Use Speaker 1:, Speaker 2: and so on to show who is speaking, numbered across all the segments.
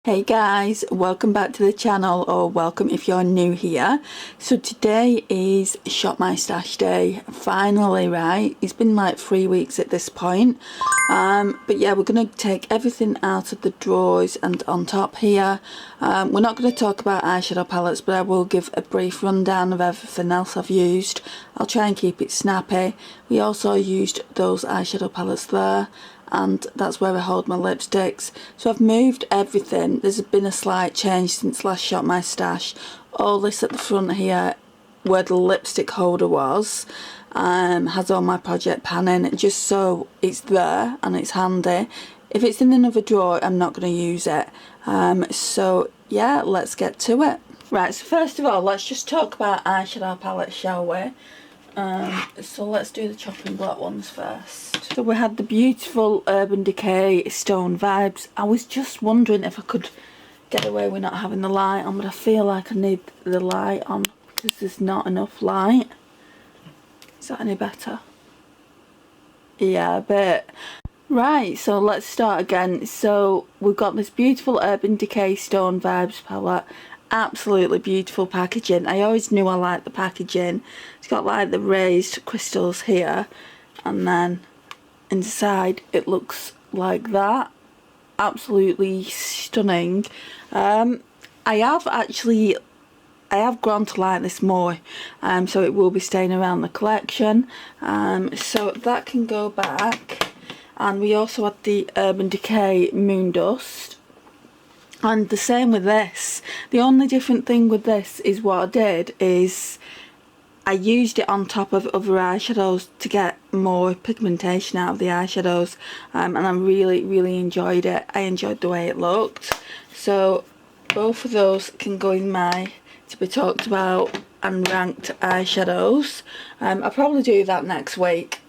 Speaker 1: Hey guys, welcome back to the channel, or welcome if you're new here. So today is Shop My Stash Day, finally, right? It's been like 3 weeks at this point. But yeah, we're going to take everything out of the drawers and on top here. We're not going to talk about eyeshadow palettes, but I will give a brief rundown of everything else I've used. I'll try and keep it snappy. We also used those eyeshadow palettes there, and that's where I hold my lipsticks. So I've moved everything. There's been a slight change since last Shop My Stash. All this at the front here, where the lipstick holder was, has all my project pan in, just so it's there and it's handy. If it's in another drawer, I'm not going to use it. So yeah, let's get to it. Right, so first of all, let's just talk about eyeshadow palettes, shall we? So let's do the chopping block ones first. So we had the beautiful Urban Decay Stone Vibes. I was just wondering if I could get away with not having the light on, but I feel like I need the light on because there's not enough light. Is that any better? Yeah, a bit. Right, so let's start again. So we've got this beautiful Urban Decay Stone Vibes palette. Absolutely beautiful packaging. I always knew I liked the packaging. It's got like the raised crystals here, and then inside it looks like that. Absolutely stunning. I have grown to like this more, so it will be staying around the collection. So that can go back. And we also had the Urban Decay Moon Dust. And the same with this. The only different thing with this is what I did is I used it on top of other eyeshadows to get more pigmentation out of the eyeshadows, and I really enjoyed it. I enjoyed the way it looked. So both of those can go in my to be talked about and ranked eyeshadows. I'll probably do that next week.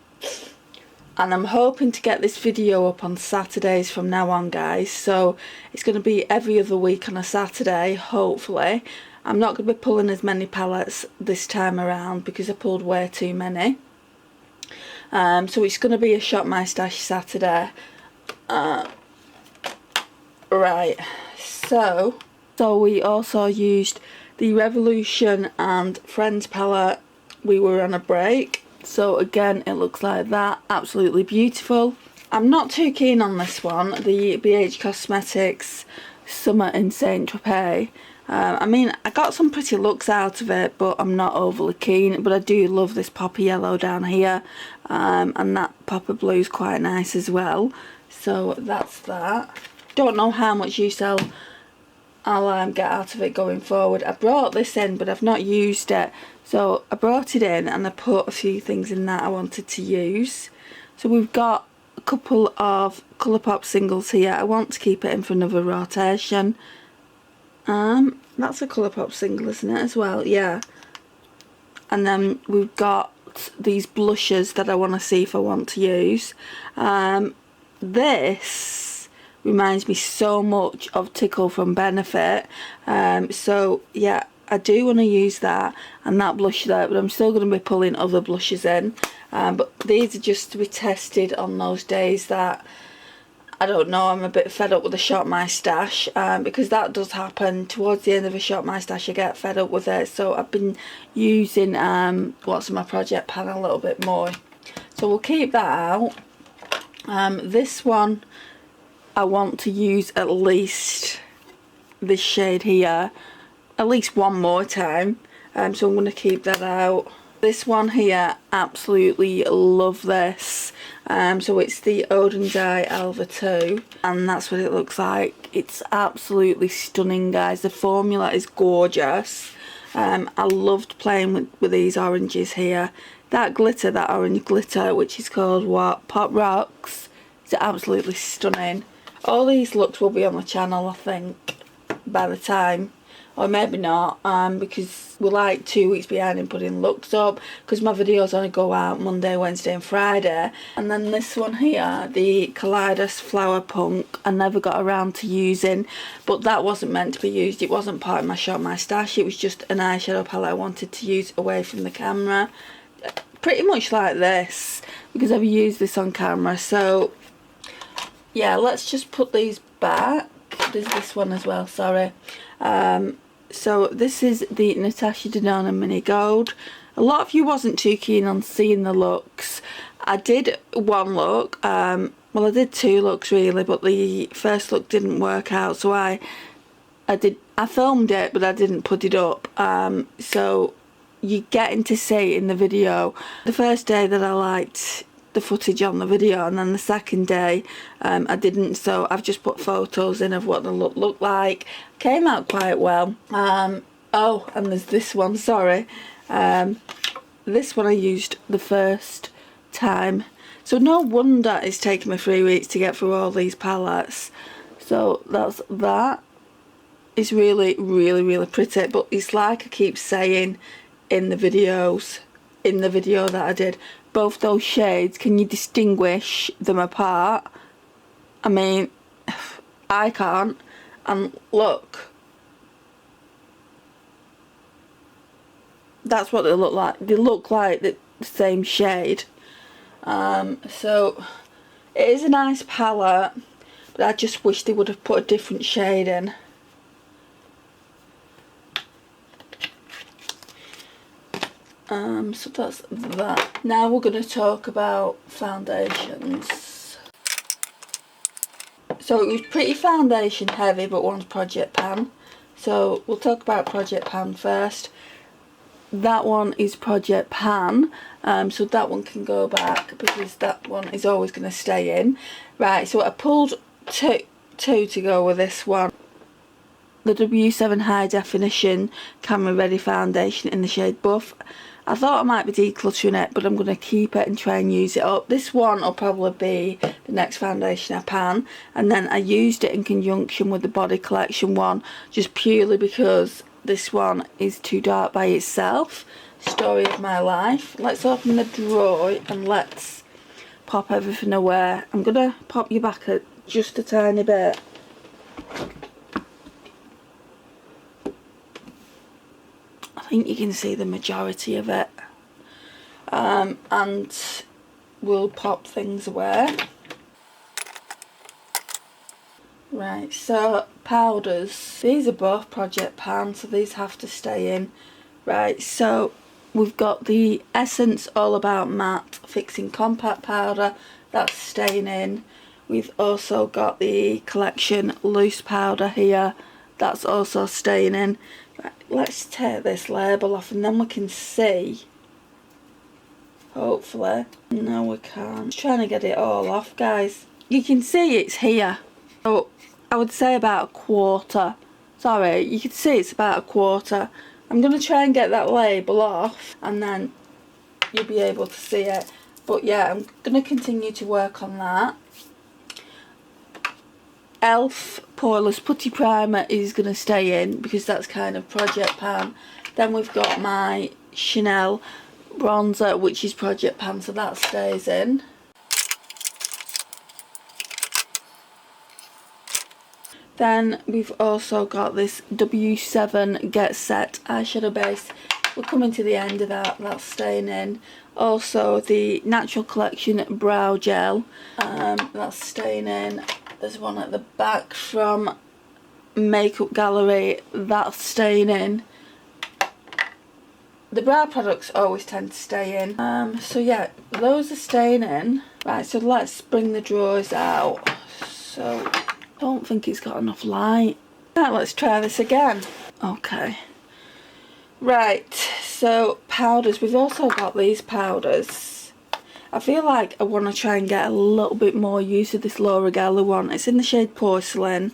Speaker 1: And I'm hoping to get this video up on Saturdays from now on, guys. So it's going to be every other week on a Saturday, hopefully. I'm not going to be pulling as many palettes this time around because I pulled way too many. So it's going to be a Shop My Stash Saturday. Right, so we also used the Revolution and Friends palette. We were on a break. So again, it looks like that. Absolutely beautiful. I'm not too keen on this one, the BH Cosmetics Summer in Saint Tropez. I mean, I got some pretty looks out of it, but I'm not overly keen. But I do love this poppy yellow down here, and that popper blue is quite nice as well. So that's that. Don't know how much use I'll get out of it going forward. I brought this in, but I've not used it. So I brought it in and I put a few things in that I wanted to use. So we've got a couple of Colourpop singles here. I want to keep it in for another rotation. That's a Colourpop single, isn't it, as well? Yeah. And then we've got these blushes that I want to see if I want to use. This reminds me so much of Tickle from Benefit. So yeah, I do want to use that and that blush there, but I'm still going to be pulling other blushes in. But these are just to be tested on those days that, I don't know, I'm a bit fed up with the Shop My Stash, because that does happen. Towards the end of a Shop My Stash I get fed up with it, so I've been using what's in my project pan a little bit more. So we'll keep that out. This one I want to use at least this shade here at least one more time, so I'm going to keep that out. This one here, absolutely love this. So it's the Odin's Eye Alva 2, and that's what it looks like. It's absolutely stunning, guys. The formula is gorgeous. I loved playing with these oranges here. That glitter, that orange glitter, which is called what? Pop Rocks. It's absolutely stunning. All these looks will be on the channel, I think, by the time. Or maybe not, because we're like 2 weeks behind in putting looks up, because my videos only go out Monday, Wednesday and Friday. And then this one here, the Kaleidos Flower Punk, I never got around to using, but that wasn't meant to be used. It wasn't part of my Shop My Stash. It was just an eyeshadow palette I wanted to use away from the camera. Pretty much like this, because I've used this on camera. So yeah, let's just put these back. there's this one as well, sorry. So this is the Natasha Denona Mini Gold. A lot of you wasn't too keen on seeing the looks. I did one look, well I did two looks really, but the first look didn't work out, so I filmed it but I didn't put it up. So you're getting to see in the video the first day that I liked the footage on the video, and then the second day I didn't, so I've just put photos in of what the look looked like. Came out quite well. Oh, and there's this one, sorry. This one I used the first time, so no wonder it's taken me 3 weeks to get through all these palettes. So that is really pretty, but it's like I keep saying in the videos, in the video that I did, both those shades, can you distinguish them apart? I mean, I can't. And look, that's what they look like. They look like the same shade. So it is a nice palette, but I just wish they would have put a different shade in. So that's that. Now we're going to talk about foundations. So it was pretty foundation heavy, but one's Project Pan. So we'll talk about Project Pan first. That one is Project Pan, so that one can go back because that one is always going to stay in. Right, so I pulled two to go with this one. The W7 High Definition Camera Ready Foundation in the shade Buff. I thought I might be decluttering it, but I'm going to keep it and try and use it up. This one will probably be the next foundation I pan. And then I used it in conjunction with the Body Collection one, just purely because this one is too dark by itself. Story of my life. Let's open the drawer and let's pop everything away. I'm going to pop you back just a tiny bit. I think you can see the majority of it, and we'll pop things away. Right, so powders, these are both Project Pan, so these have to stay in. Right, so we've got the Essence All About Matte Fixing Compact Powder, that's staying in. We've also got the Collection Loose Powder here, that's also staying in. Right, let's take this label off and then we can see, hopefully. No, we can't. I'm trying to get it all off, guys. You can see it's here. So I would say about a quarter. Sorry, you can see it's about a quarter. I'm going to try and get that label off and then you'll be able to see it. But yeah, I'm going to continue to work on that. Elf Poreless Putty Primer is going to stay in because that's kind of Project Pan. Then we've got my Chanel bronzer, which is Project Pan, so that stays in. Then we've also got this W7 Get Set eyeshadow base. We're coming to the end of that, that's staying in. Also the Natural Collection Brow Gel, that's staying in. There's one at the back from Makeup Gallery, that's staying in. The brow products always tend to stay in. So yeah, those are staying in. Right, so let's bring the drawers out. So, I don't think it's got enough light. Right, let's try this again. Okay. Right, so powders. We've also got these powders. I feel like I want to try and get a little bit more use of this Laura Geller one. It's in the shade Porcelain,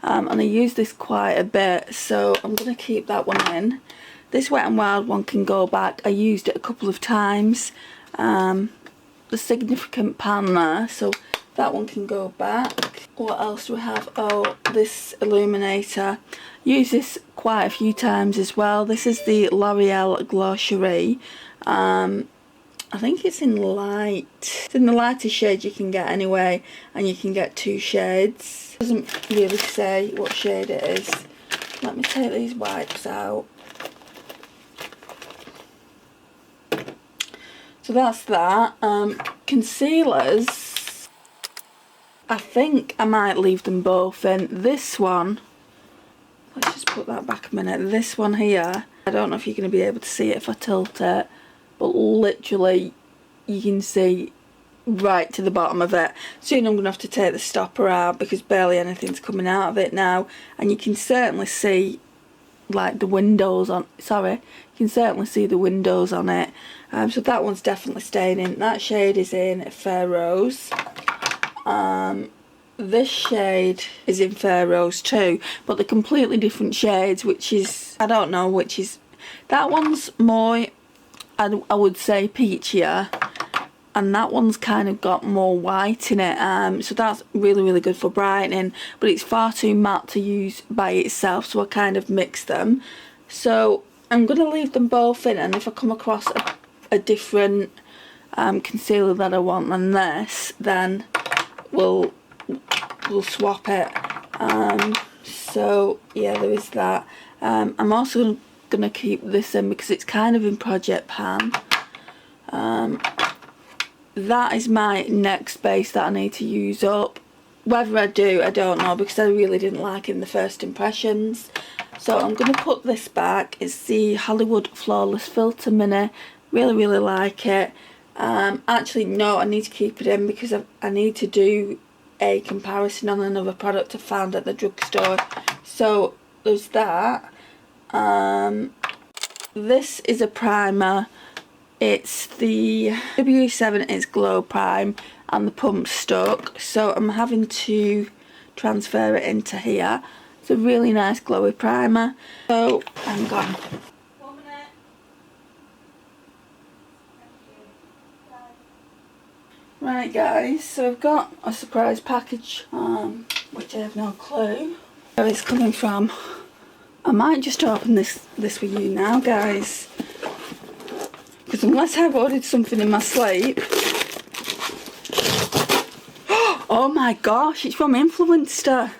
Speaker 1: and I use this quite a bit, so I'm going to keep that one in. This Wet n Wild one can go back. I used it a couple of times. The Significant Pan there, so that one can go back. What else do we have? Oh, this illuminator. Use this quite a few times as well. This is the L'Oreal Glow Cherie. I think it's in light. It's in the lightest shade you can get anyway, and you can get 2 shades. It doesn't really say what shade it is. Let me take these wipes out. So that's that. Concealers. I think I might leave them both in. This one, let's just put that back a minute. This one here, I don't know if you're going to be able to see it if I tilt it, but literally you can see right to the bottom of it. Soon I'm going to have to take the stopper out because barely anything's coming out of it now, and you can certainly see like the windows on, sorry, you can certainly see the windows on it. So that one's definitely staying in. That shade is in Fair Rose. This shade is in Fair Rose too, but they're completely different shades, which is, I don't know which is, that one's more, I would say, peachier, and that one's kind of got more white in it, so that's really, really good for brightening, but it's far too matte to use by itself, so I kind of mix them. So I'm going to leave them both in, and if I come across a different concealer that I want than this, then we'll swap it. So yeah, there is that. I'm also going to keep this in because it's kind of in Project Pan. That is my next base that I need to use up. Whether I do, I don't know, because I really didn't like it in the first impressions. So I'm going to put this back. It's the Hollywood Flawless Filter Mini. Really, really like it. Actually, no, I need to keep it in because I need to do a comparison on another product I found at the drugstore. So there's that. This is a primer. It's the W7 is Glow Prime, and the pump's stuck, so I'm having to transfer it into here. It's a really nice glowy primer. So hang on. 1 minute. Right guys, so I've got a surprise package, which I have no clue where it's coming from. I might just open this with you now, guys, because unless I've ordered something in my sleep. Oh my gosh, it's from Influenster.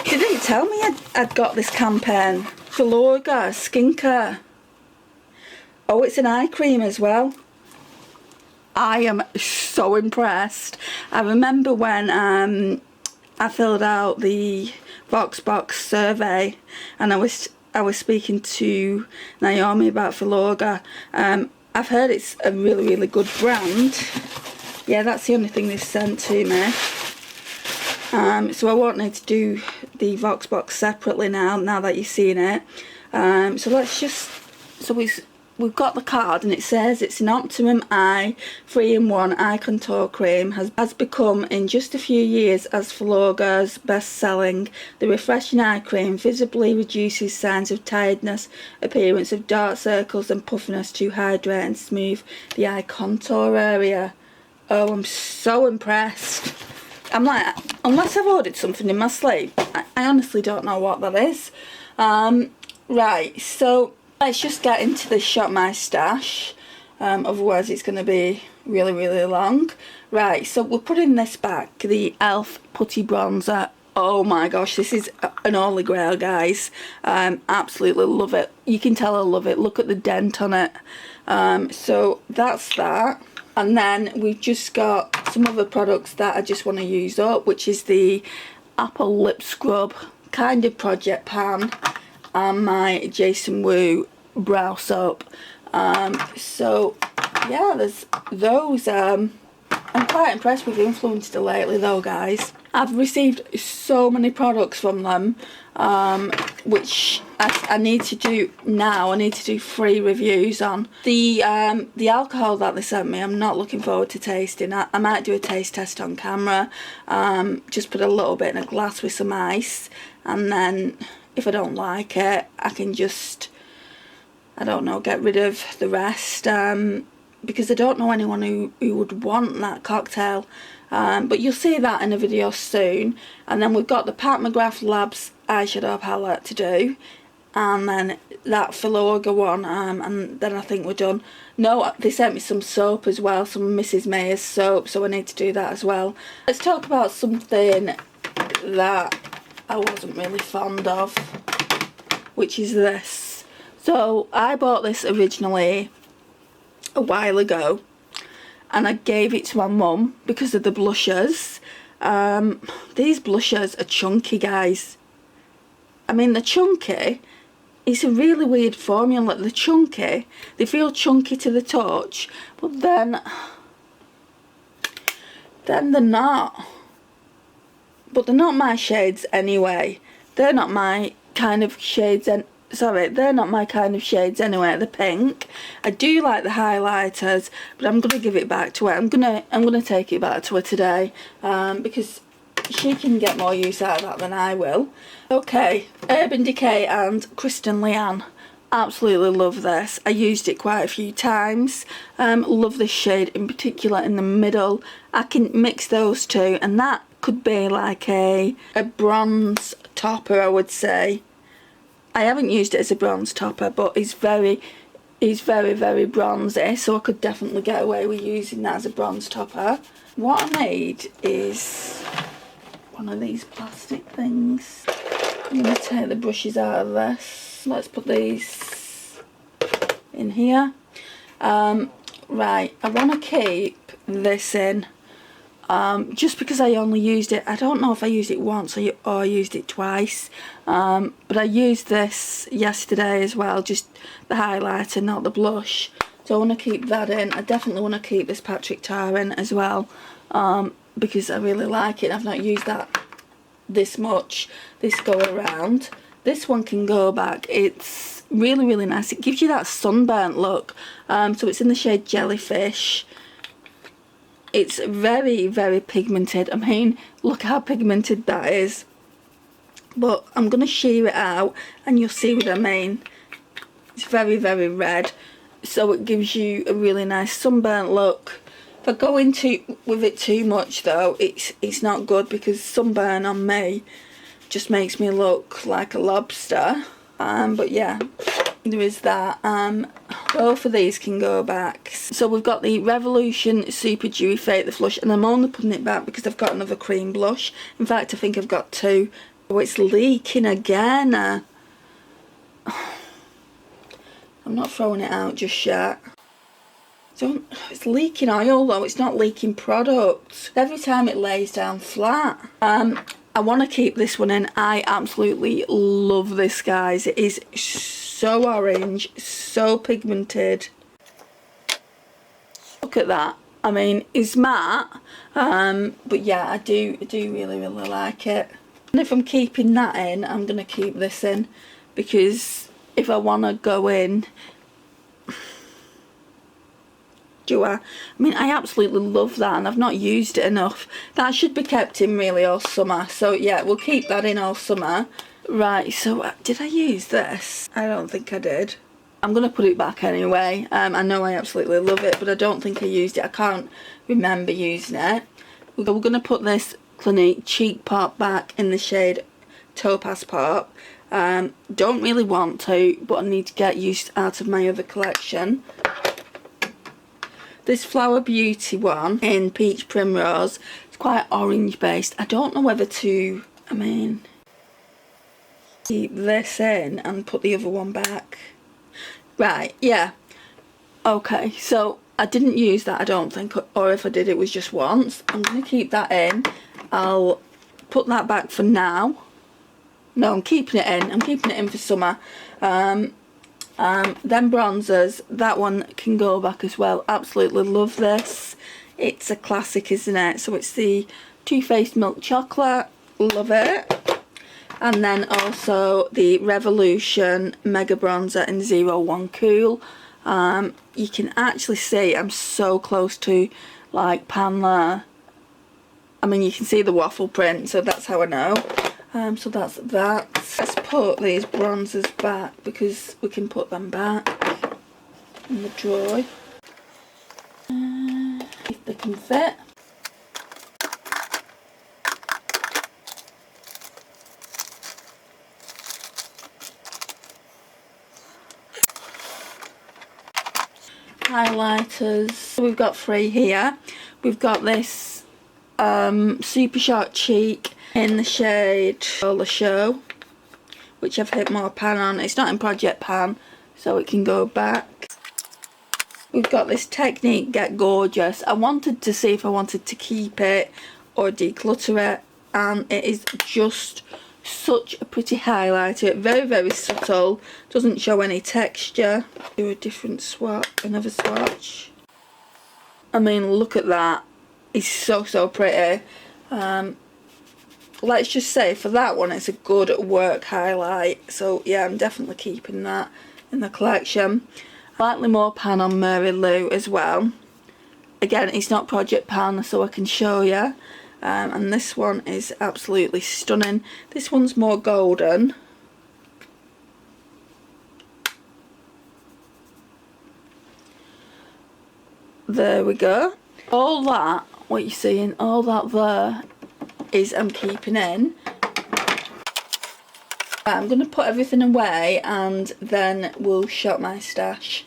Speaker 1: They didn't tell me I'd got this campaign. Filorga skincare. Oh, it's an eye cream as well. I am so impressed. I remember when I filled out the Voxbox survey, and I was speaking to Naomi about Filorga. I've heard it's a really, really good brand. Yeah, that's the only thing they've sent to me. So I won't need to do the Voxbox separately now that you've seen it. So let's just, we've got the card, and it says it's an Optimum Eye 3-in-1 eye contour cream, has become in just a few years as Filorga's best selling. The refreshing eye cream visibly reduces signs of tiredness, appearance of dark circles and puffiness to hydrate and smooth the eye contour area. Oh, I'm so impressed. I'm like, unless I've ordered something in my sleep, I honestly don't know what that is. Right, so let's just get into this Shop My Stash, otherwise it's going to be really, really long. Right, so we're putting this back, the e.l.f. Putty Bronzer. Oh my gosh, this is an holy grail, guys. Absolutely love it. You can tell I love it. Look at the dent on it. So that's that. And then we've just got some other products that I just want to use up, which is the Apple Lip Scrub, kind of Project Pan, and my Jason Wu brow soap. So yeah, there's those. I'm quite impressed with Influenster lately though, guys. I've received so many products from them, which I need to do now. I need to do 3 reviews on. The alcohol that they sent me, I'm not looking forward to tasting. I might do a taste test on camera, just put a little bit in a glass with some ice, and then if I don't like it, I can just, I don't know, get rid of the rest, because I don't know anyone who would want that cocktail. But you'll see that in a video soon. And then we've got the Pat McGrath Labs eyeshadow palette to do, and then that Filorga one, and then I think we're done. No, they sent me some soap as well, some Mrs. Mayer's soap, so I need to do that as well. Let's talk about something that I wasn't really fond of, which is this. So I bought this originally a while ago, and I gave it to my mum because of the blushes, These blushers are chunky, guys. I mean, they're chunky. It's a really weird formula. They're chunky. They feel chunky to the touch, but then they're not. But they're not my shades anyway. They're not my kind of shades they're not my kind of shades anyway. The pink. I do like the highlighters, but I'm gonna give it back to her. I'm gonna take it back to her today, because she can get more use out of that than I will. Okay, Urban Decay and Kristen Leanne. Absolutely love this. I used it quite a few times. Love this shade in particular in the middle. I can mix those two, and that could be like a bronze topper, I would say. I haven't used it as a bronze topper, but it's very bronzy, so I could definitely get away with using that as a bronze topper. What I need is one of these plastic things. I'm going to take the brushes out of this. Let's put these in here. Right, I want to keep this in. Just because I only used it, I don't know if I used it once or I used it twice, but I used this yesterday as well, just the highlighter, not the blush, so I want to keep that in. I definitely want to keep this Patrick Tar in as well, because I really like it. I've not used that this much this go around. This one can go back. It's really nice. It gives you that sunburnt look. So it's in the shade Jellyfish. It's very pigmented. I mean, look how pigmented that is. But I'm going to sheer it out and you'll see what I mean. It's very red. So it gives you a really nice sunburnt look. If I go into with it too much though, it's not good, because sunburn on me just makes me look like a lobster. But yeah, there is that. Both of these can go back. So we've got the Revolution Super Dewy Fake the Flush, and I'm only putting it back because I've got another cream blush. In fact, I think I've got two. Oh, it's leaking again. I'm not throwing it out just yet. It's leaking oil though, it's not leaking product. Every time it lays down flat. I want to keep this one in. I absolutely love this, guys. It is so orange, so pigmented. Look at that. I mean, it's matte, but yeah, I do really like it. And if I'm keeping that in, I'm going to keep this in, because if I want to go in, I mean, I absolutely love that, and I've not used it enough. That should be kept in really all summer, so yeah, we'll keep that in all summer. Right, so did I use this? I don't think I did. I'm going to put it back anyway. I know I absolutely love it, but I don't think I used it. I can't remember using it. We're going to put this Clinique Cheek Pop back in the shade Topaz Pop. Don't really want to, but I need to get used out of my other collection. This Flower Beauty one in Peach Primrose, it's quite orange based. I don't know whether to, I mean, keep this in and put the other one back. Right, yeah. Okay, so I didn't use that, I don't think, or if I did, it was just once. I'm going to keep that in. I'll put that back for now. No, I'm keeping it in. I'm keeping it in for summer. Then bronzers, that one can go back as well. Absolutely love this. It's a classic, isn't it? So it's the Too Faced Milk Chocolate. Love it. And then also the Revolution Mega Bronzer in 01 Cool. You can actually see I'm so close to like pan there. I mean, you can see the waffle print, so that's how I know. So that's that. Let's put these bronzers back, because we can put them back in the drawer if they can fit. Highlighters. We've got three here. We've got this Super Short Cheek in the shade Roller Show, which I've hit more pan on. It's not in Project Pan, so it can go back. We've got this Technique Get Gorgeous. I wanted to see if I wanted to keep it or declutter it, and it is just such a pretty highlighter. Very, very subtle, doesn't show any texture. Do a different swatch, another swatch. I mean, look at that. It's so pretty. Let's just say for that one it's a good work highlight, so yeah, I'm definitely keeping that in the collection. Slightly more pan on Mary Lou as well. Again, it's not project pan, so I can show you. And this one is absolutely stunning. This one's more golden. There we go. All that, what you're seeing, all that there is I'm keeping in. I'm going to put everything away and then we'll shop my stash.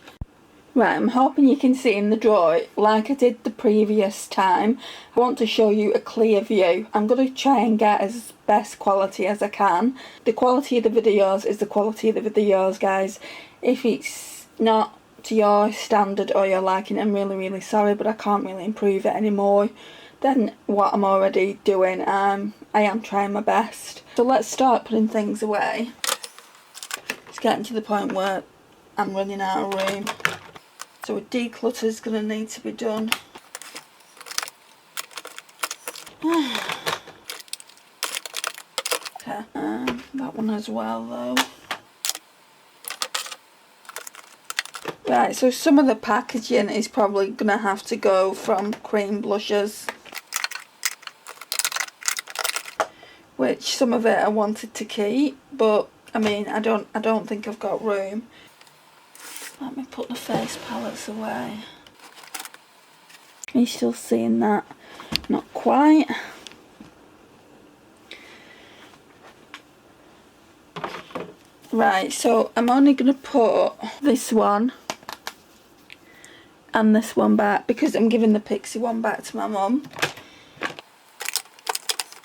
Speaker 1: Right, I'm hoping you can see in the drawer, like I did the previous time, I want to show you a clear view. I'm going to try and get as best quality as I can. The quality of the videos is the quality of the videos, guys. If it's not to your standard or your liking, I'm really sorry, but I can't really improve it anymore than what I'm already doing. I am trying my best. So let's start putting things away. It's getting to the point where I'm running out of room. So a declutter is going to need to be done. Okay, that one as well though. Right, so some of the packaging is probably going to have to go from cream blushes. Which some of it I wanted to keep, but I mean I don't think I've got room. Let me put the face palettes away. Are you still seeing that? Not quite. Right, so I'm only going to put this one and this one back because I'm giving the Pixie one back to my mum.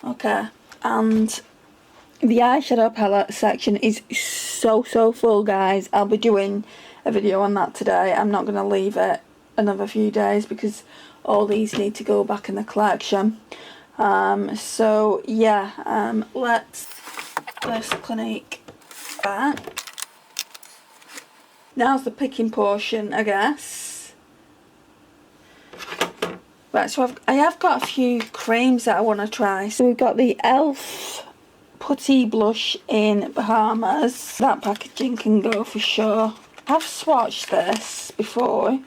Speaker 1: Okay, and the eyeshadow palette section is so full, guys. I'll be doing a video on that today. I'm not going to leave it another few days because all these need to go back in the collection. So yeah, let's this Clinique back. Now's the picking portion, I guess. Right, so I have got a few creams that I want to try. So we've got the e.l.f. Putty Blush in Bahamas. That packaging can go for sure. I've swatched this before.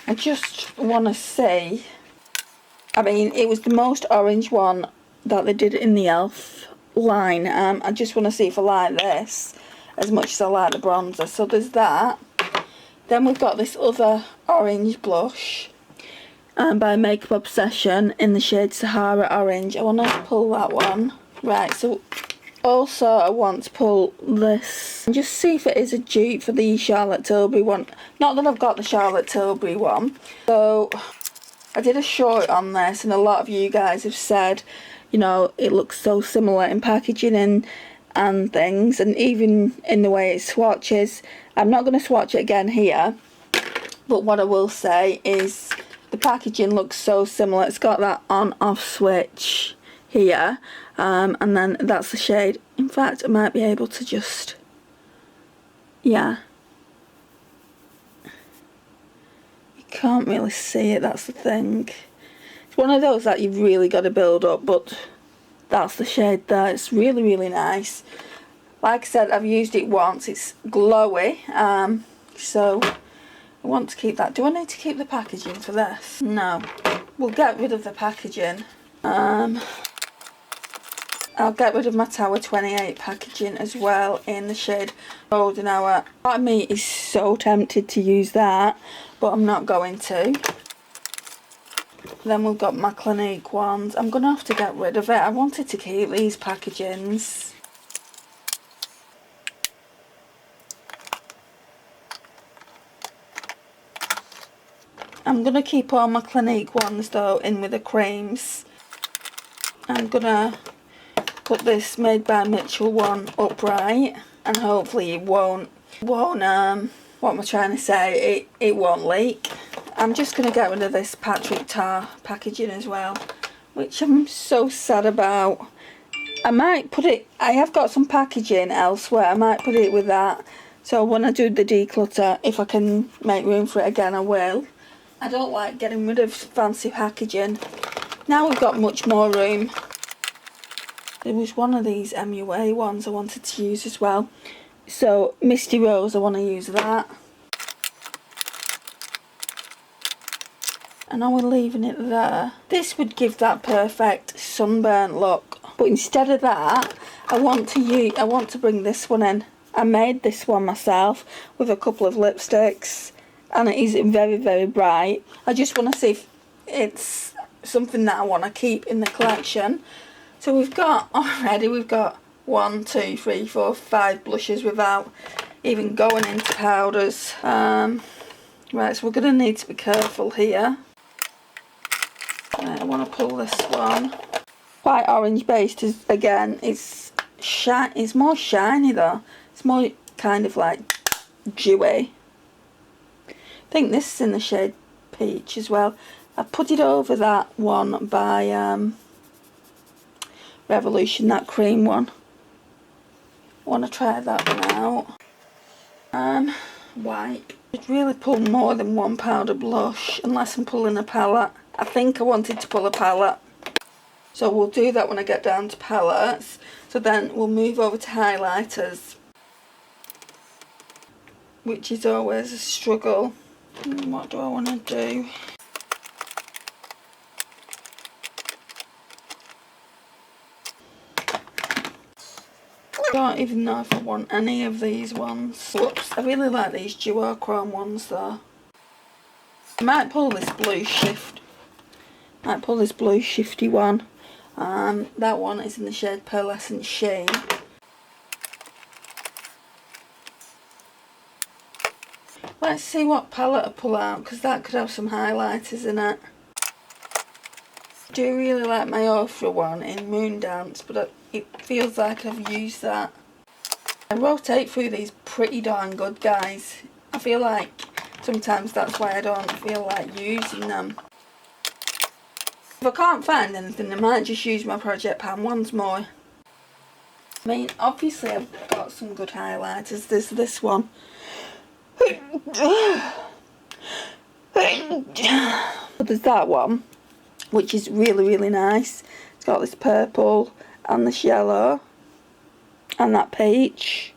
Speaker 1: I just want to see. I mean, it was the most orange one that they did in the e.l.f. line. I just want to see if I like this as much as I like the bronzer. So there's that. Then we've got this other orange blush by Makeup Obsession in the shade Sahara Orange. I want to pull that one. Right, so also I want to pull this and just see if it is a dupe for the Charlotte Tilbury one. Not that I've got the Charlotte Tilbury one. So I did a short on this and a lot of you guys have said, you know, it looks so similar in packaging and things, and even in the way it swatches. I'm not going to swatch it again here, but what I will say is the packaging looks so similar. It's got that on-off switch here, and then that's the shade. In fact, I might be able to just, yeah, you can't really see it, that's the thing. It's one of those that you've really got to build up, but that's the shade there. It's really nice. Like I said, I've used it once. It's glowy, so I want to keep that. Do I need to keep the packaging for this? No. We'll get rid of the packaging. I'll get rid of my Tower 28 packaging as well in the shade Golden Hour. Part of me is so tempted to use that, but I'm not going to. Then we've got my Clinique ones. I'm going to have to get rid of it. I wanted to keep these packagings. I'm going to keep all my Clinique ones though in with the creams. I'm going to put this Made by Mitchell one upright, and hopefully it won't what am I trying to say, it won't leak. I'm just going to get rid of this Patrick Tar packaging as well, which I'm so sad about. I might put it, I have got some packaging elsewhere, I might put it with that. So when I do the declutter, if I can make room for it again, I will. I don't like getting rid of fancy packaging. Now we've got much more room. There was one of these MUA ones I wanted to use as well. So Misty Rose, I want to use that. And now we're leaving it there. This would give that perfect sunburnt look. But instead of that, I want to bring this one in. I made this one myself with a couple of lipsticks, and it is very, very bright. I just want to see if it's something that I want to keep in the collection. So we've got 1, 2, 3, 4, 5 blushes without even going into powders. Right, so we're going to need to be careful here. I want to pull this one. Quite orange based is, again, it's more shiny though. It's more kind of like dewy. I think this is in the shade Peach as well. I put it over that one by Revolution, that cream one. I want to try that one out. White. I'd really pull more than one powder blush unless I'm pulling a palette. I think I wanted to pull a palette. So we'll do that when I get down to palettes. So then we'll move over to highlighters, which is always a struggle. What do I want to do? I don't even know if I want any of these ones. Whoops, I really like these duochrome ones though. I might pull this blue shift. Might pull this blue shifty one. That one is in the shade Pearlescent Sheen. Let's see what palette I pull out, because that could have some highlighters in it. I do really like my Ofra one in Moondance, but it feels like I've used that. I rotate through these pretty darn good, guys. I feel like sometimes that's why I don't feel like using them. If I can't find anything, I might just use my Project Pan once more. I mean, obviously I've got some good highlighters. There's this one. There's that one, which is really, really nice. It's got this purple and this yellow and that peach.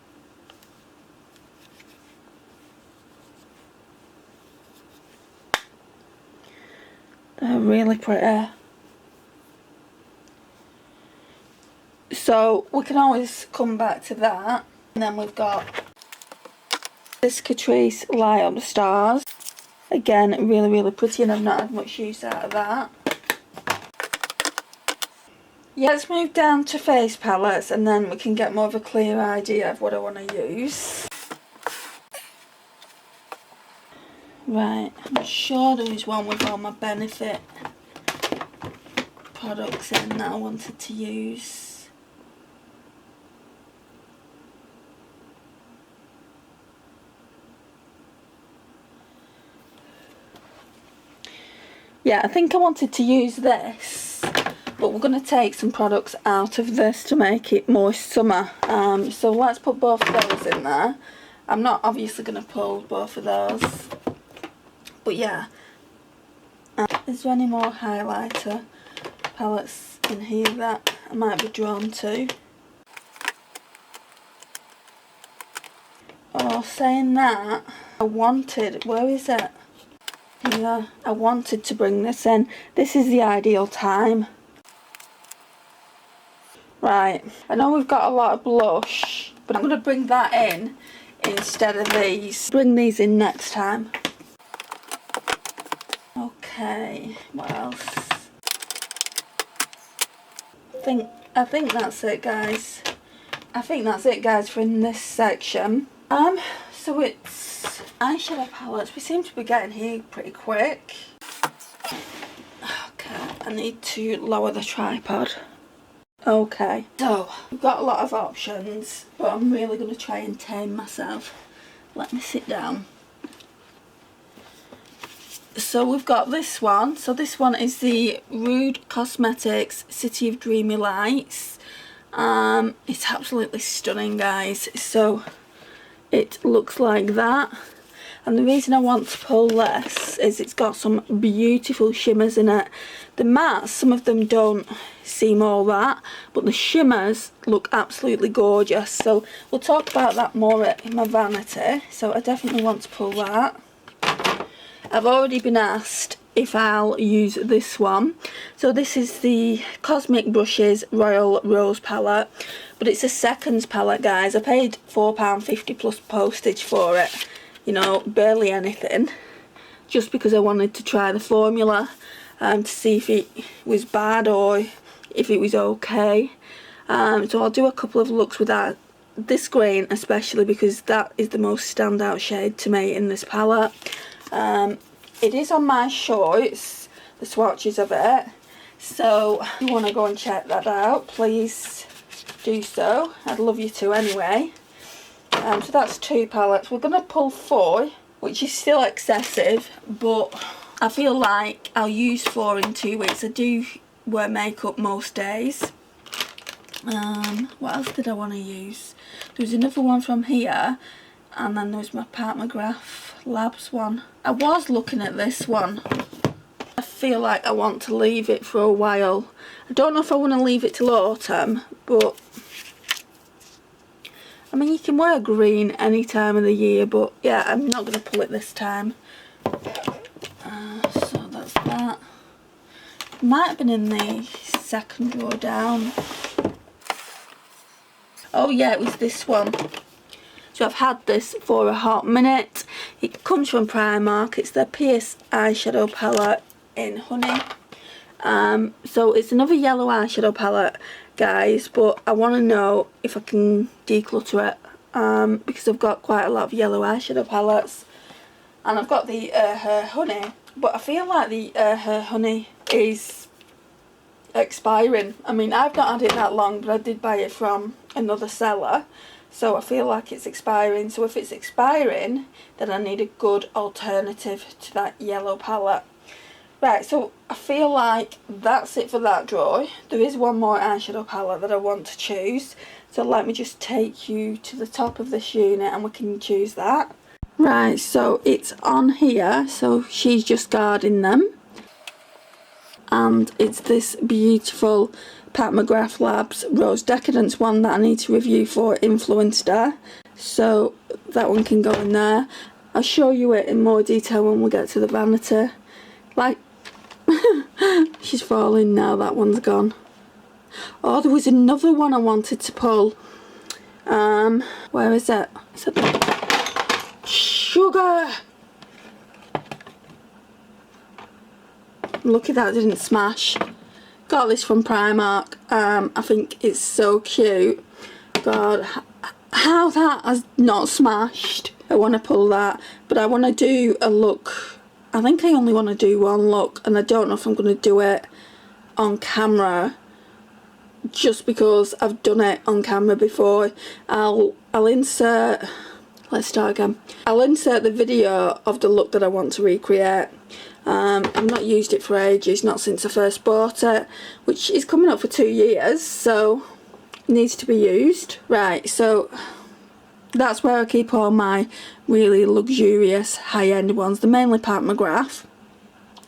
Speaker 1: They're really pretty. So we can always come back to that. And then we've got this Catrice Light Up the Stars. Again, really, really pretty, and I've not had much use out of that. Yeah, let's move down to face palettes, and then we can get more of a clear idea of what I want to use. Right, I'm sure there was one with all my Benefit products in that I wanted to use. Yeah, I think I wanted to use this, but we're going to take some products out of this to make it more summer. So let's put both of those in there. I'm not obviously going to pull both of those. But yeah, is there any more highlighter palettes in here that I might be drawn to? Oh, saying that, where is it? Yeah, I wanted to bring this in. This is the ideal time. Right, I know we've got a lot of blush, but I'm going to bring that in instead of these. Bring these in next time. Okay, what else? I think that's it, guys. I think that's it, guys, for in this section. So it's eyeshadow palettes. We seem to be getting here pretty quick. Okay, I need to lower the tripod. Okay, so we've got a lot of options, but I'm really going to try and tame myself. Let me sit down. so we've got this one. So this one is the Rude Cosmetics City of Dreamy Lights. It's absolutely stunning, guys. So it looks like that. And the reason I want to pull this is it's got some beautiful shimmers in it. The mattes, some of them don't seem all that, but the shimmers look absolutely gorgeous. So we'll talk about that more in my vanity. So I definitely want to pull that. I've already been asked if I'll use this one. So this is the Cosmic Brushes Royal Rose palette, but it's a seconds palette, guys. I paid £4.50 plus postage for it. You know, barely anything, just because I wanted to try the formula to see if it was bad or if it was okay. So I'll do a couple of looks with that, this green especially, because that is the most standout shade to me in this palette. It is on my shorts, the swatches of it, so if you want to go and check that out, please do so. I'd love you to anyway. So that's 2 palettes. We're going to pull 4, which is still excessive, but I feel like I'll use 4 in 2 weeks. I do wear makeup most days. What else did I want to use? There was another one from here, and then there was my Pat McGrath Labs one. I was looking at this one. I feel like I want to leave it for a while. I don't know if I want to leave it till autumn, but I mean, you can wear green any time of the year, but yeah, I'm not going to pull it this time. So that's that. Might have been in the second drawer down. Oh yeah, it was this one. So I've had this for a hot minute. It comes from Primark. It's their Pierce eyeshadow palette in honey. So it's another yellow eyeshadow palette, guys, but I want to know if I can declutter it, because I've got quite a lot of yellow eyeshadow palettes, and I've got the Her Honey, but I feel like the Her Honey is expiring. I mean, I've not had it that long, but I did buy it from another seller, so I feel like it's expiring. So if it's expiring, then I need a good alternative to that yellow palette. Right, so I feel like that's it for that drawer. There is one more eyeshadow palette that I want to choose. So let me just take you to the top of this unit and we can choose that. Right, so it's on here. So she's just guarding them. And it's this beautiful Pat McGrath Labs Rose Decadence one that I need to review for Influenster. So that one can go in there. I'll show you it in more detail when we get to the vanity. Like, she's falling now, that one's gone. Oh, there was another one I wanted to pull. Where is it? Is it Sugar? Lucky that didn't smash. Got this from Primark. I think it's so cute. God, how that has not smashed. I want to pull that, but I want to do a look. I think I only want to do one look, and I don't know if I'm going to do it on camera, just because I've done it on camera before. I'll insert, let's start again. I'll insert the video of the look that I want to recreate. I've not used it for ages, not since I first bought it, which is coming up for 2 years, so it needs to be used. Right, so that's where I keep all my really luxurious high-end ones. They're mainly Pat McGrath.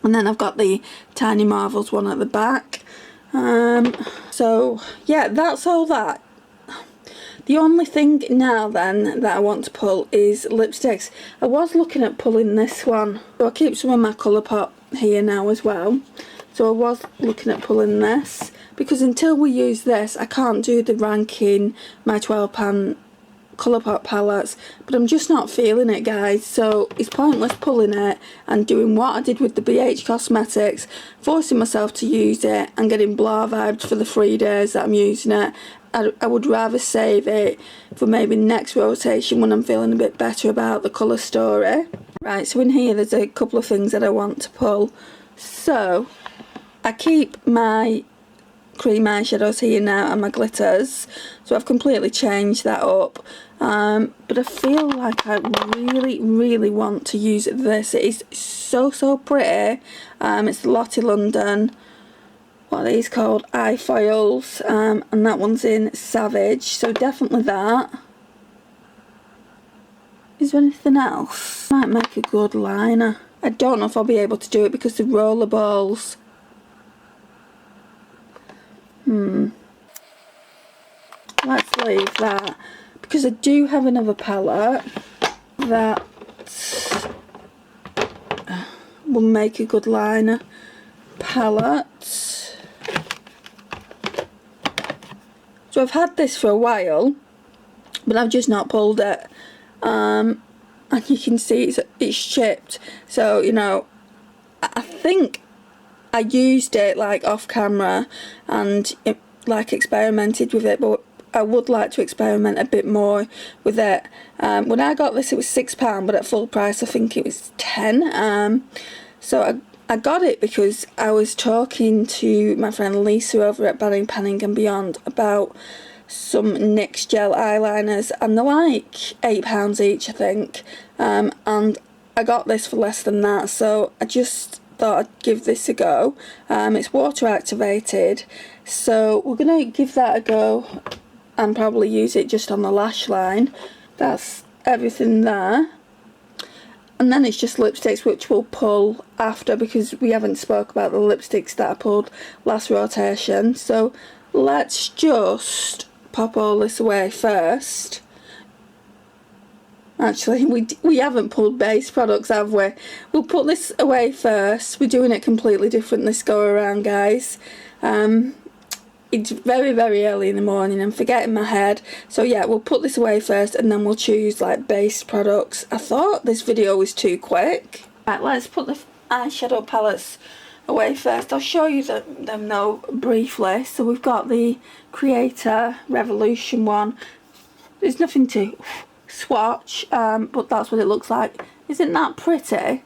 Speaker 1: And then I've got the Tiny Marvels one at the back. So yeah, that's all that. The only thing now then that I want to pull is lipsticks. I was looking at pulling this one. So I keep some of my Colourpop here now as well. So I was looking at pulling this, because until we use this I can't do the ranking my 12 pan Colourpop palettes, but I'm just not feeling it, guys, so it's pointless pulling it and doing what I did with the BH Cosmetics, forcing myself to use it and getting blah vibes for the 3 days that I'm using it. I would rather save it for maybe next rotation when I'm feeling a bit better about the colour story. Right, so in here there's a couple of things that I want to pull. So I keep my cream eyeshadows here now and my glitters, so I've completely changed that up. But I feel like I really want to use this. It is so pretty. It's the Lottie London, what are these called, eye foils, and that one's in Savage, so definitely that. Is there anything else? Might make a good liner. I don't know if I'll be able to do it because the roller balls. Let's leave that, because I do have another palette that will make a good liner. Palette. So I've had this for a while, but I've just not pulled it. And you can see it's chipped. So, you know, I think I used it like off camera and like experimented with it, but I would like to experiment a bit more with it. When I got this, it was £6, but at full price I think it was 10. So I got it because I was talking to my friend Lisa over at Panning and Beyond about some NYX gel eyeliners, and they're like £8 each, I think. And I got this for less than that, so I just thought I'd give this a go. It's water activated, so we're gonna give that a go and probably use it just on the lash line. That's everything there. And then it's just lipsticks, which we'll pull after because we haven't spoke about the lipsticks that I pulled last rotation. So let's just pop all this away first. Actually, we haven't pulled base products, have we? We'll put this away first. We're doing it completely different this go around, guys. It's very early in the morning. I'm forgetting my head. So yeah, we'll put this away first and then we'll choose like base products. I thought this video was too quick. Right, let's put the eyeshadow palettes away first. I'll show you them though briefly. So we've got the Creator Revolution one. There's nothing to swatch, but that's what it looks like. Isn't that pretty?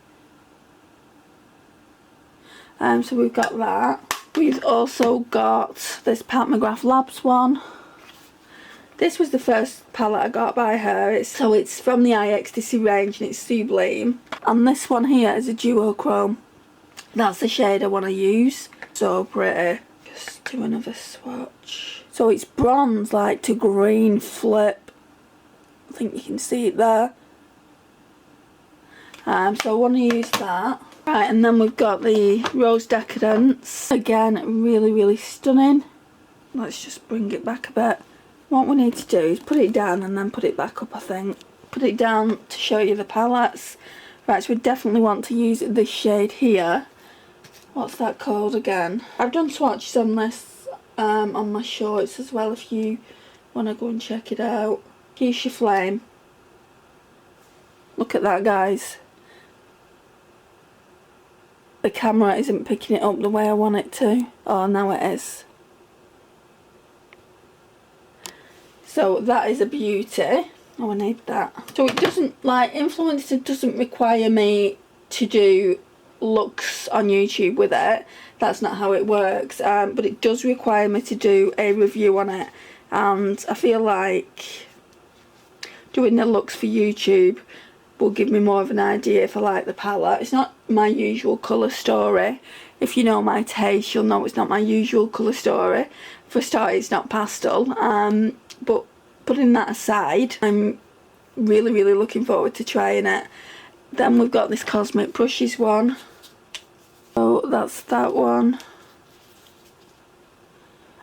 Speaker 1: So we've got that. We've also got this Pat McGrath Labs one. This was the first palette I got by her. It's from the iEcstasy range and it's Sublime. And this one here is a duochrome. That's the shade I want to use. So pretty. Just do another swatch. So it's bronze like to green flip. I think you can see it there. So I want to use that. Right, and then we've got the Rose Decadence. Again, really stunning. Let's just bring it back a bit. What we need to do is put it down and then put it back up, I think. Put it down to show you the palettes. Right, so we definitely want to use this shade here. What's that called again? I've done swatches on this on my shorts as well if you want to go and check it out. Here's your flame. Look at that, guys. The camera isn't picking it up the way I want it to. Oh, now it is. So that is a beauty. Oh, I need that. So it doesn't, like, Influencer doesn't require me to do looks on YouTube with it. That's not how it works. But it does require me to do a review on it. And I feel like doing the looks for YouTube will give me more of an idea if I like the palette. It's not my usual colour story. If you know my taste, you'll know it's not my usual colour story. For a start, it's not pastel. But putting that aside, I'm really looking forward to trying it. Then we've got this Cosmic Brushes one. So that's that one.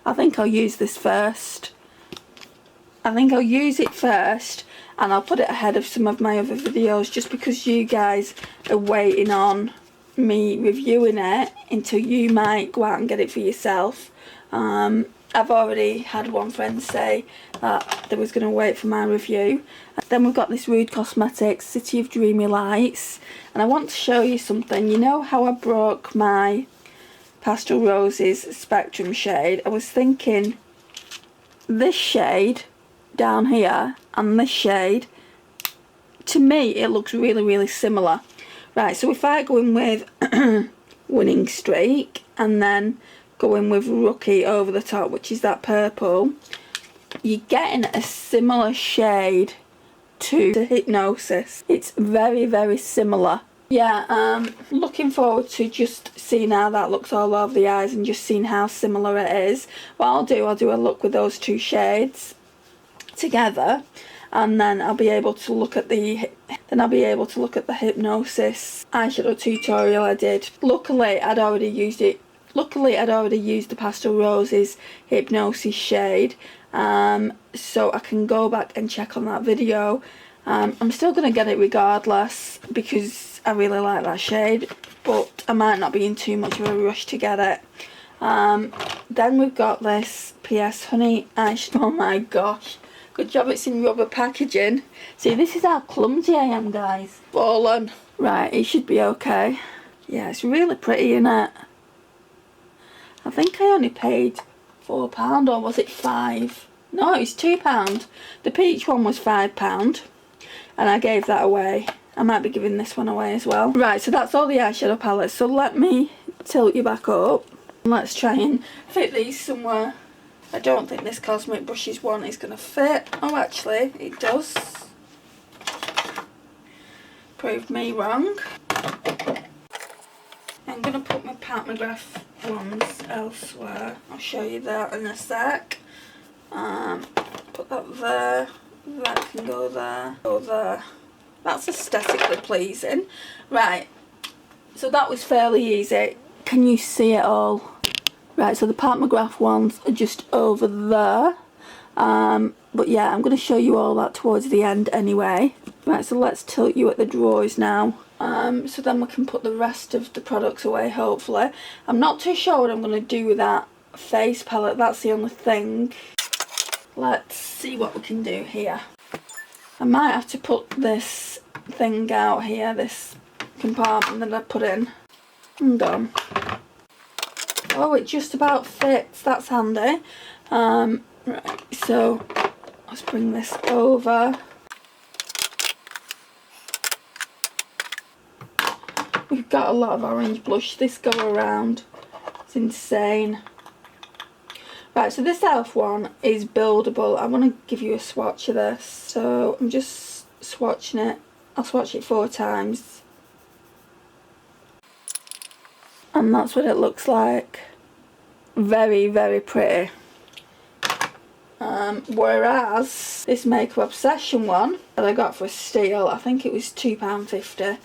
Speaker 1: I think I'll use this first. I think I'll use it first and I'll put it ahead of some of my other videos just because you guys are waiting on me reviewing it until you might go out and get it for yourself. I've already had one friend say that they was going to wait for my review. Then we've got this Rude Cosmetics City of Dreamy Lights, and I want to show you something. You know how I broke my Pastel Roses Spectrum shade? I was thinking this shade down here and this shade, to me it looks really similar. Right, so if I go in with Winning Streak and then going with Rookie over the top, which is that purple, you're getting a similar shade to Hypnosis. It's very, very similar. Yeah, looking forward to just seeing how that looks all over the eyes and just seeing how similar it is. What I'll do a look with those two shades together, and then I'll be able to look at the Hypnosis eyeshadow tutorial I did. Luckily I'd already used the Pastel Roses Hypnosis shade, so I can go back and check on that video. I'm still going to get it regardless because I really like that shade, but I might not be in too much of a rush to get it. Then we've got this PS Honey eyeshadow. Oh my gosh, good job it's in rubber packaging. See, this is how clumsy I am, guys. Fallen. Right, it should be okay. Yeah, it's really pretty, isn't it? I think I only paid £4, or was it £5? No, it's £2. The peach one was £5, and I gave that away. I might be giving this one away as well. Right, so that's all the eyeshadow palettes. So let me tilt you back up. Let's try and fit these somewhere. I don't think this Cosmic Brushes one is going to fit. Oh, actually, it does. Proved me wrong. I'm going to put my Pat McGrath ones elsewhere. I'll show you that in a sec. Put that there. That can go there. Go there. That's aesthetically pleasing. Right, so that was fairly easy. Can you see it all? Right, so the Pat McGrath ones are just over there. But yeah, I'm going to show you all that towards the end anyway. Right, so let's tilt you at the drawers now. So then we can put the rest of the products away, hopefully. I'm not too sure what I'm going to do with that face palette. That's the only thing. Let's see what we can do here. I might have to put this thing out here, this compartment that I put in. I'm done. Oh, it just about fits. That's handy. Right, so let's bring this over. We've got a lot of orange blush this go around. It's insane. Right, so this e.l.f. one is buildable. I want to give you a swatch of this. So I'm just swatching it. I'll swatch it 4 times. And that's what it looks like. Very, very pretty. Whereas this Makeup Obsession one that I got for a steal, I think it was £2.50.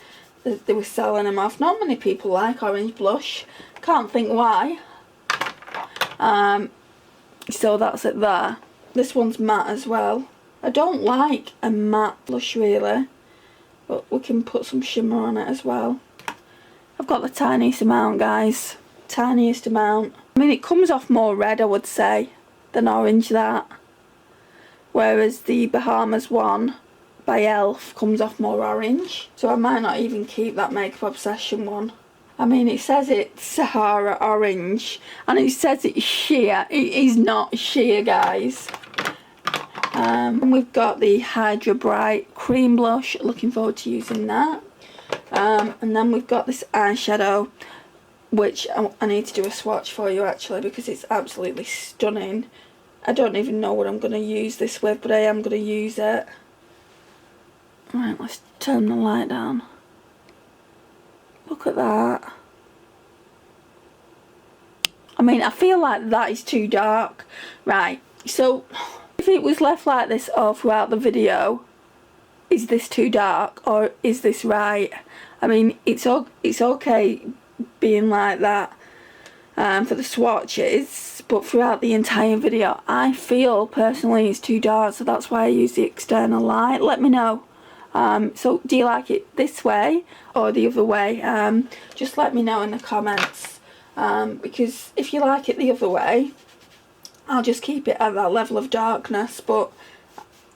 Speaker 1: They were selling them off. Not many people like orange blush. Can't think why. So that's it there. This one's matte as well. I don't like a matte blush really, but we can put some shimmer on it as well. I've got the tiniest amount, guys. Tiniest amount. I mean, it comes off more red, I would say, than orange, that. Whereas the Bahamas one by e.l.f. comes off more orange. So I might not even keep that Makeup Obsession one. I mean, it says it's Sahara Orange, and it says it's sheer. It is not sheer, guys. And we've got the Hydra Bright Cream Blush. Looking forward to using that. And then we've got this eyeshadow, which I need to do a swatch for you, actually, because it's absolutely stunning. I don't even know what I'm going to use this with, but I am going to use it. Right, let's turn the light down. Look at that. I mean, I feel like that is too dark. Right, so if it was left like this all throughout the video, is this too dark or is this right? I mean, it's okay being like that for the swatches, but throughout the entire video I feel personally it's too dark, so that's why I use the external light. Let me know. So do you like it this way or the other way? Just let me know in the comments, because if you like it the other way, I'll just keep it at that level of darkness, but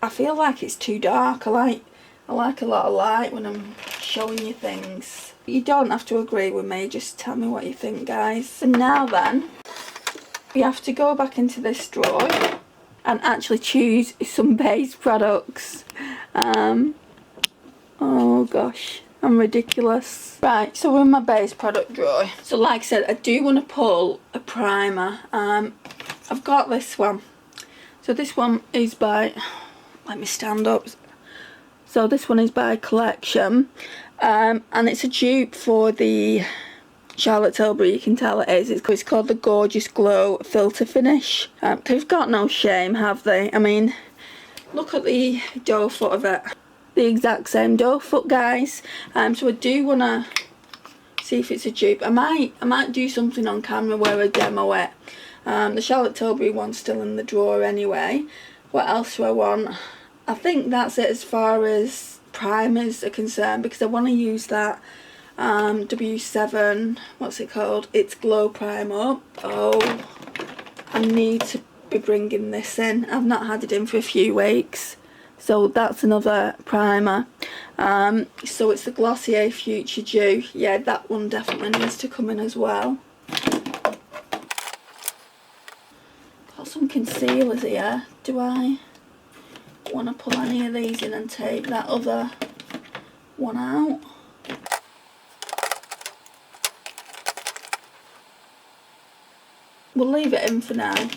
Speaker 1: I feel like it's too dark. I like a lot of light when I'm showing you things. You don't have to agree with me, just tell me what you think, guys. And now then, we have to go back into this drawer and actually choose some base products. Oh gosh, I'm ridiculous. Right, so we're in my base product drawer. So like I said, I do want to pull a primer. I've got this one. So this one is by, let me stand up. So this one is by Collection, and it's a dupe for the Charlotte Tilbury. You can tell it is. It's called the Gorgeous Glow Filter Finish. They've got no shame, have they? I mean, look at the doe foot of it. The exact same doe foot, guys. So I do want to see if it's a dupe. I might do something on camera where I demo it. The Charlotte Tilbury one's still in the drawer anyway. What else do I want? I think that's it as far as primers are concerned, because I want to use that W7, what's it called? It's Glow Primer. Oh, I need to be bringing this in. I've not had it in for a few weeks. So that's another primer. So it's the Glossier Future Dew. Yeah, that one definitely needs to come in as well. Got some concealers here. Do I want to pull any of these in and take that other one out? We'll leave it in for now.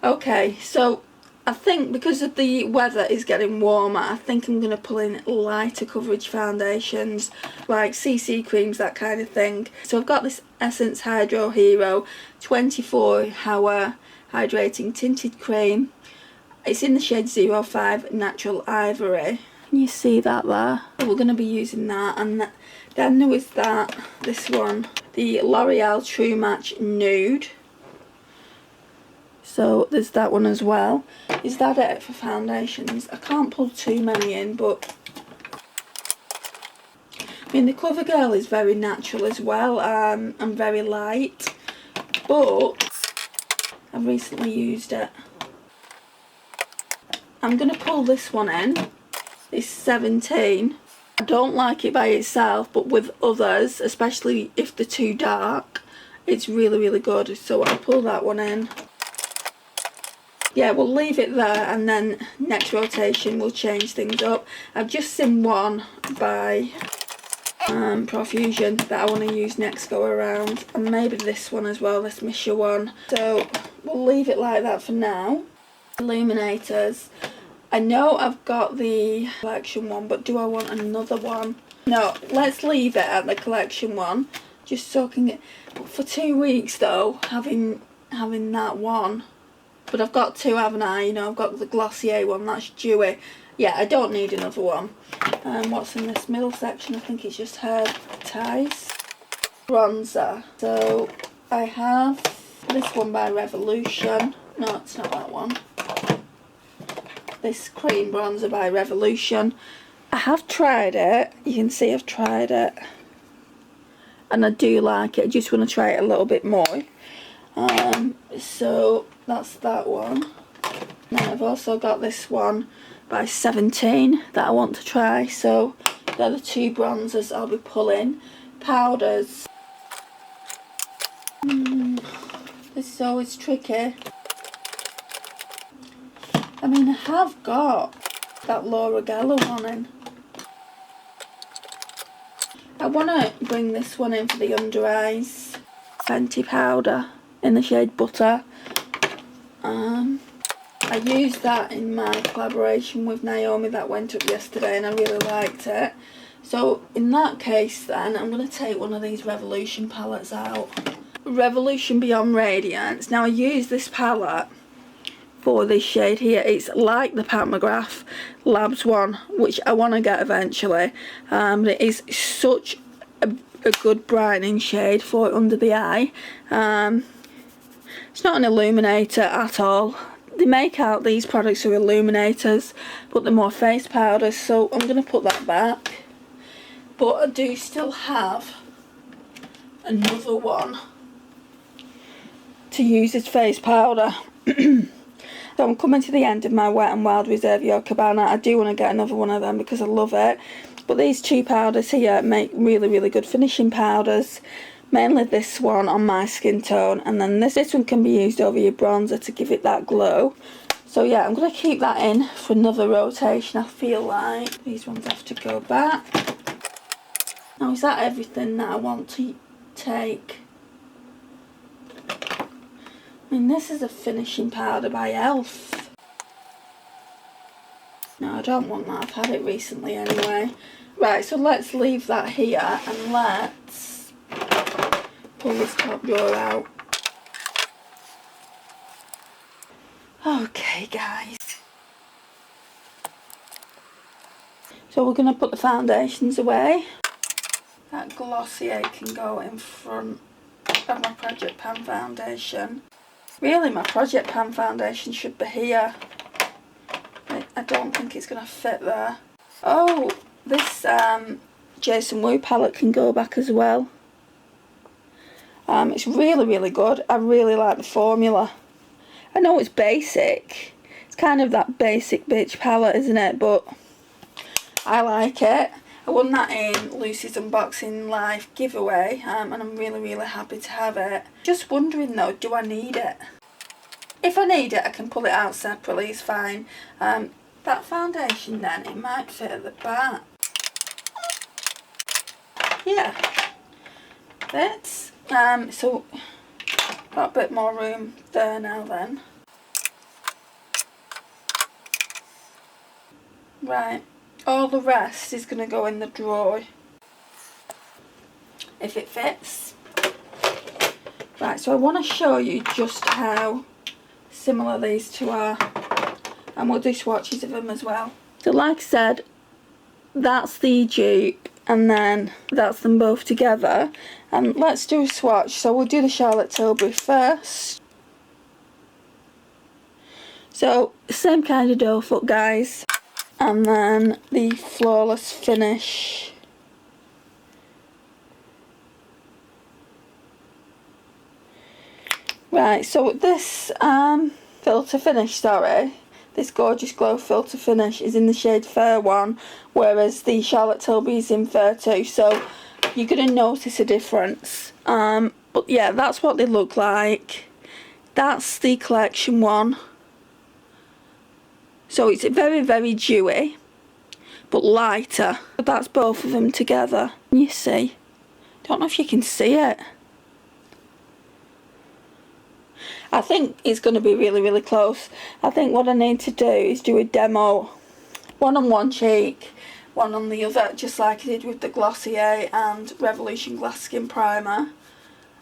Speaker 1: Okay, so I think because of the weather is getting warmer, I think I'm going to pull in lighter coverage foundations, like CC creams, that kind of thing. So I've got this Essence Hydro Hero 24-hour hydrating tinted cream. It's in the shade 05 Natural Ivory. Can you see that there? We're going to be using that. And then there was this one, the L'Oreal True Match Nude. So there's that one as well. Is that it for foundations? I can't pull too many in, but I mean the CoverGirl is very natural as well, and very light, but I've recently used it. I'm going to pull this one in. It's 17. I don't like it by itself, but with others, especially if they're too dark, it's really, really good. So I'll pull that one in. Yeah, we'll leave it there, and then next rotation we'll change things up. I've just seen one by Profusion that I want to use next go around, and maybe this one as well, this Misha one. So we'll leave it like that for now. Illuminators. I know I've got the Collection one, but do I want another one? No, let's leave it at the Collection one, just so I can get, for 2 weeks though, having that one. But I've got two, haven't I? You know, I've got the Glossier one, that's dewy. Yeah, I don't need another one. What's in this middle section? I think it's just hair ties. Bronzer. So I have this one by Revolution. No, it's not that one. This cream bronzer by Revolution. I have tried it. You can see I've tried it. And I do like it. I just want to try it a little bit more. So that's that one. And I've also got this one by 17 that I want to try. So they're the two bronzers I'll be pulling. Powders. This is always tricky. I mean, I have got that Laura Geller one in. I want to bring this one in for the under eyes. Fenty powder in the shade Butter. I used that in my collaboration with Naomi that went up yesterday, and I really liked it. So in that case then, I'm going to take one of these Revolution palettes out. Revolution Beyond Radiance. Now I use this palette for this shade here. It's like the Pat McGrath Labs one, which I want to get eventually. But it is such a good brightening shade for under the eye. It's not an illuminator at all. They make out these products are illuminators, but they're more face powders, so I'm going to put that back. But I do still have another one to use as face powder. So I'm coming to the end of my Wet n Wild Reserve Your Cabana. I do want to get another one of them because I love it. But these two powders here make really, really good finishing powders. Mainly this one on my skin tone, and then this one can be used over your bronzer to give it that glow. So yeah, I'm going to keep that in for another rotation. I feel like these ones have to go back. Now, is that everything that I want to take? I mean, this is a finishing powder by Elf. No, I don't want that. I've had it recently anyway. Right, so let's leave that here and let's pull this top drawer out. Okay, guys. So we're going to put the foundations away. That Glossier can go in front of my Project Pan foundation. Really, my Project Pan foundation should be here. I don't think it's going to fit there. Oh, this Jason Wu palette can go back as well. It's really, really good. I really like the formula. I know it's basic. It's kind of that basic bitch palette, isn't it? But I like it. I won that in Lucy's Unboxing Live giveaway, and I'm really, really happy to have it. Just wondering though, do I need it? If I need it, I can pull it out separately, it's fine. That foundation then, it might fit at the back. Yeah, fits. So, got a bit more room there now then. Right, all the rest is going to go in the drawer, if it fits. Right, so I want to show you just how similar these two are, and we'll do swatches of them as well. So like I said, that's the dupe and then that's them both together, and let's do a swatch. So we'll do the Charlotte Tilbury first. So same kind of doe foot, guys, and then the Flawless Finish. Right, so this filter finish, sorry, this Gorgeous Glow filter finish is in the shade Fair 1, whereas the Charlotte Tilbury is in Fair 2, so you're going to notice a difference. But yeah, that's what they look like. That's the collection one. So it's very, very dewy, but lighter. But that's both of them together. You see? Don't know if you can see it. I think it's going to be really, really close. I think what I need to do is do a demo, one on one cheek, one on the other, just like I did with the Glossier and Revolution Glass Skin Primer,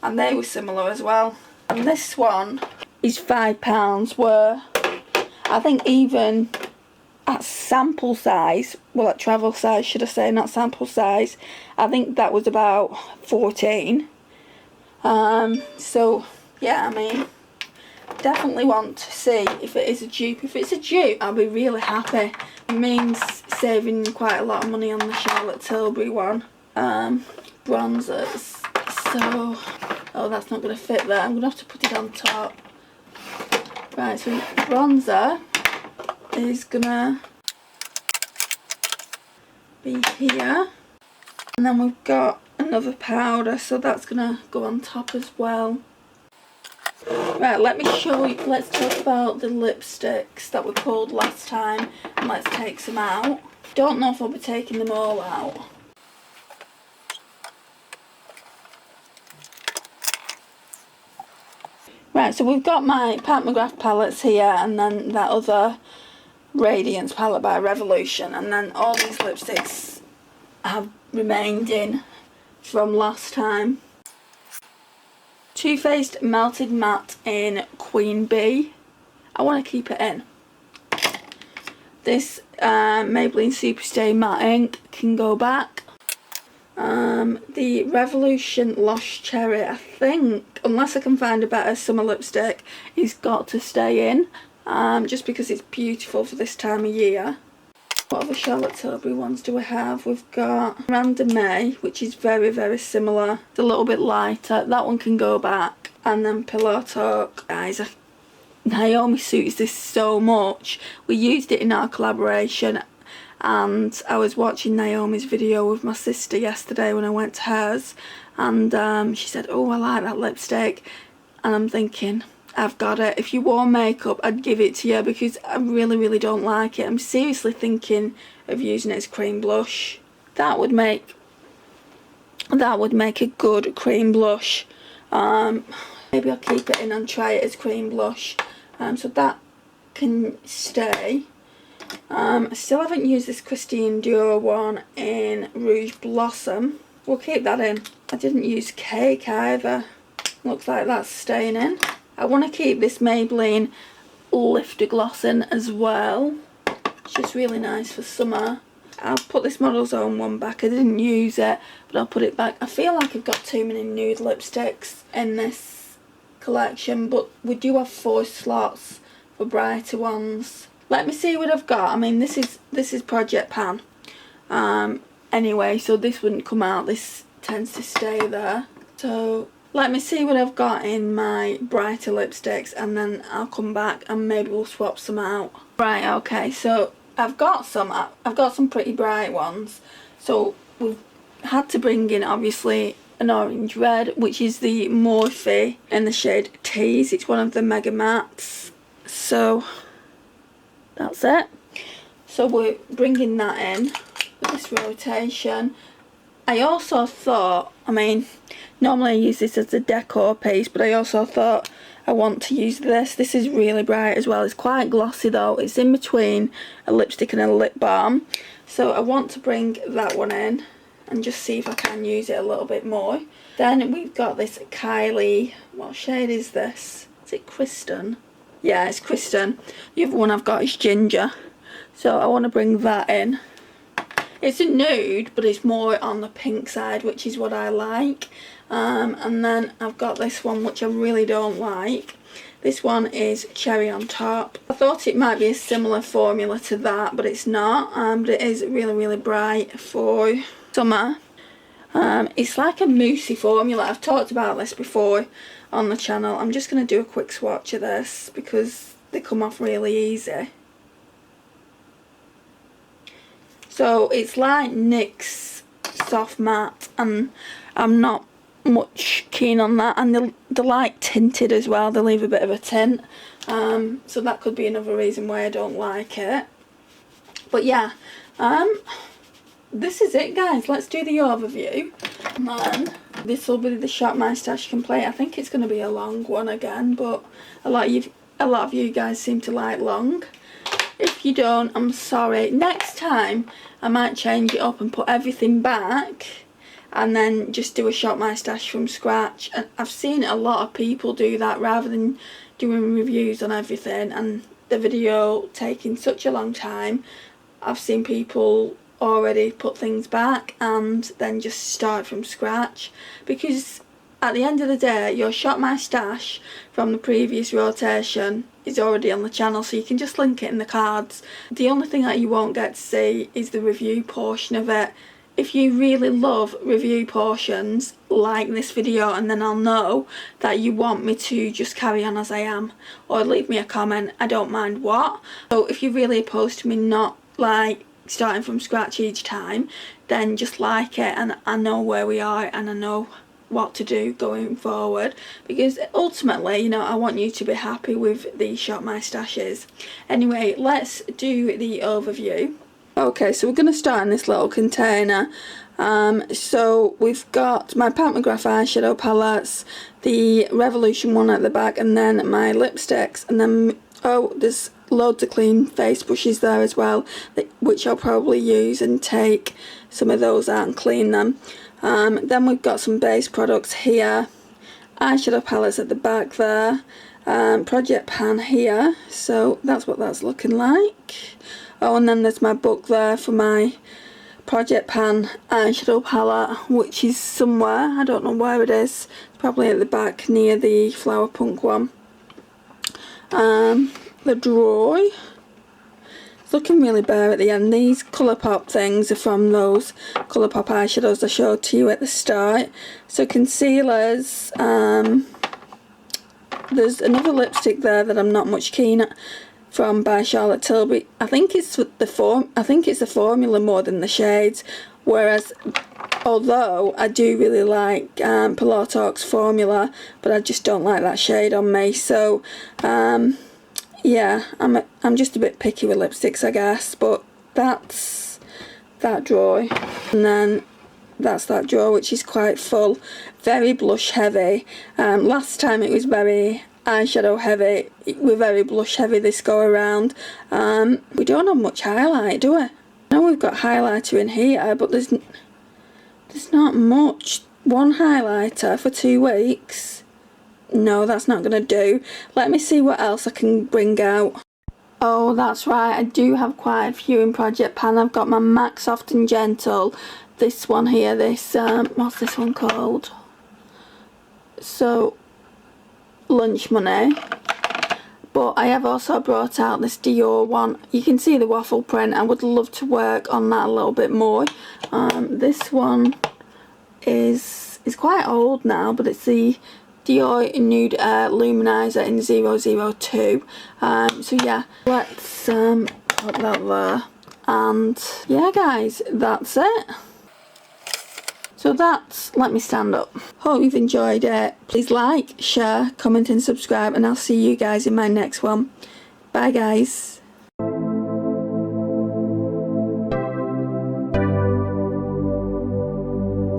Speaker 1: and they were similar as well. And this one is £5, where I think even at sample size, well, at travel size should I say, not sample size, I think that was about 14. So yeah, I mean, definitely want to see if it is a dupe. If it's a dupe, I'll be really happy. It means saving quite a lot of money on the Charlotte Tilbury one. Bronzers. So, oh, that's not going to fit there. I'm going to have to put it on top. Right, so bronzer is going to be here. And then we've got another powder, so that's going to go on top as well. Right, let me show you, let's talk about the lipsticks that we pulled last time, and let's take some out. Don't know if I'll be taking them all out. Right, so we've got my Pat McGrath palettes here, and then that other Radiance palette by Revolution, and then all these lipsticks have remained in from last time. Too Faced Melted Matte in Queen Bee. I want to keep it in. This Maybelline Superstay Matte Ink can go back. The Revolution Lost Cherry, I think, unless I can find a better summer lipstick, is got to stay in. Just because it's beautiful for this time of year. What other Charlotte Tilbury ones do we have? We've got Miranda May, which is very, very similar. It's a little bit lighter. That one can go back. And then Pillow Talk. Guys, Naomi suits this so much. We used it in our collaboration, and I was watching Naomi's video with my sister yesterday when I went to hers, and she said, oh, I like that lipstick. And I'm thinking, I've got it. If you wore makeup, I'd give it to you because I really don't like it. I'm seriously thinking of using it as cream blush. That would make a good cream blush. Maybe I'll keep it in and try it as cream blush. So that can stay. I still haven't used this Christian Dior one in Rouge Blossom. We'll keep that in. I didn't use Cake either. Looks like that's staying in. I want to keep this Maybelline Lifter Gloss in as well. It's just really nice for summer. I'll put this Model's Own one back. I didn't use it, but I'll put it back. I feel like I've got too many nude lipsticks in this collection, but we do have 4 slots for brighter ones. Let me see what I've got. I mean, this is Project Pan. Anyway, so this wouldn't come out. This tends to stay there. So let me see what I've got in my brighter lipsticks, and then I'll come back and maybe we'll swap some out. Right, okay, so I've got some pretty bright ones. So we've had to bring in obviously an orange red, which is the Morphe in the shade Tease. It's one of the Mega Mattes. So that's it. So we're bringing that in with this rotation. I also thought, I mean, normally I use this as a decor piece, but I also thought I want to use this. This is really bright as well. It's quite glossy though. It's in between a lipstick and a lip balm. So I want to bring that one in and just see if I can use it a little bit more. Then we've got this Kylie, what shade is this? Is it Kristen? Yeah, it's Kristen. The other one I've got is Ginger. So I want to bring that in. It's a nude, but it's more on the pink side, which is what I like. And then I've got this one, which I really don't like. This one is Cherry on Top. I thought it might be a similar formula to that, but it's not. But it is really bright for summer. It's like a moussey formula. I've talked about this before on the channel. I'm just going to do a quick swatch of this because they come off really easy. So it's like NYX Soft Matte, and I'm not much keen on that, and they're like tinted as well. They leave a bit of a tint, so that could be another reason why I don't like it. But yeah, this is it, guys. Let's do the overview, and then this will be the Shop My Stash complete. I think it's going to be a long one again, but a lot of you guys seem to like long. If you don't, I'm sorry. Next time I might change it up and put everything back and then just do a Shop My Stash from scratch. And I've seen a lot of people do that rather than doing reviews on everything and the video taking such a long time. I've seen people already put things back and then just start from scratch, because at the end of the day your Shop My Stash from the previous rotation is already on the channel, so you can just link it in the cards. The only thing that you won't get to see is the review portion of it. If you really love review portions, like this video, and then I'll know that you want me to just carry on as I am, or leave me a comment, I don't mind what. So if you're really opposed to me not like starting from scratch each time, then just like it, and I know where we are and I know what to do going forward, because ultimately, you know, I want you to be happy with the Shop My Stashes. Anyway, let's do the overview. Okay, so we're going to start in this little container. So we've got my Pat McGrath eyeshadow palettes, the Revolution one at the back, and then my lipsticks, and then there's loads of clean face brushes there as well, which I'll probably use and take some of those out and clean them. Then we've got some base products here, eyeshadow palettes at the back there, Project Pan here, so that's what that's looking like. Oh, and then there's my book there for my Project Pan eyeshadow palette, which is somewhere, I don't know where it is, probably at the back near the Flower Punk one. The drawer, it's looking really bare at the end. These Colourpop things are from those Colourpop eyeshadows I showed to you at the start. So concealers, there's another lipstick there that I'm not much keen at, from by Charlotte Tilbury. I think it's the formula more than the shades, Whereas, although I do really like Pilotox Formula, but I just don't like that shade on me. So yeah, I'm just a bit picky with lipsticks, I guess. But that's that drawer, and then that's that drawer, which is quite full, very blush heavy. Last time it was very eyeshadow heavy. We're very blush heavy this go around. We don't have much highlight, do we? I know we've got highlighter in here, but there's not much. One highlighter for 2 weeks? No, that's not gonna do. Let me see what else I can bring out. Oh, that's right, I do have quite a few in Project Pan. I've got my MAC Soft and Gentle. This one here, this, what's this one called? So, Lunch Money. But I have also brought out this Dior one. You can see the waffle print. I would love to work on that a little bit more. This one is quite old now, but it's the Dior Nude Luminizer in 002. So yeah, let's put that there. And yeah guys, that's it. So that's, let me stand up. Hope you've enjoyed it. Please like, share, comment and subscribe, and I'll see you guys in my next one. Bye guys.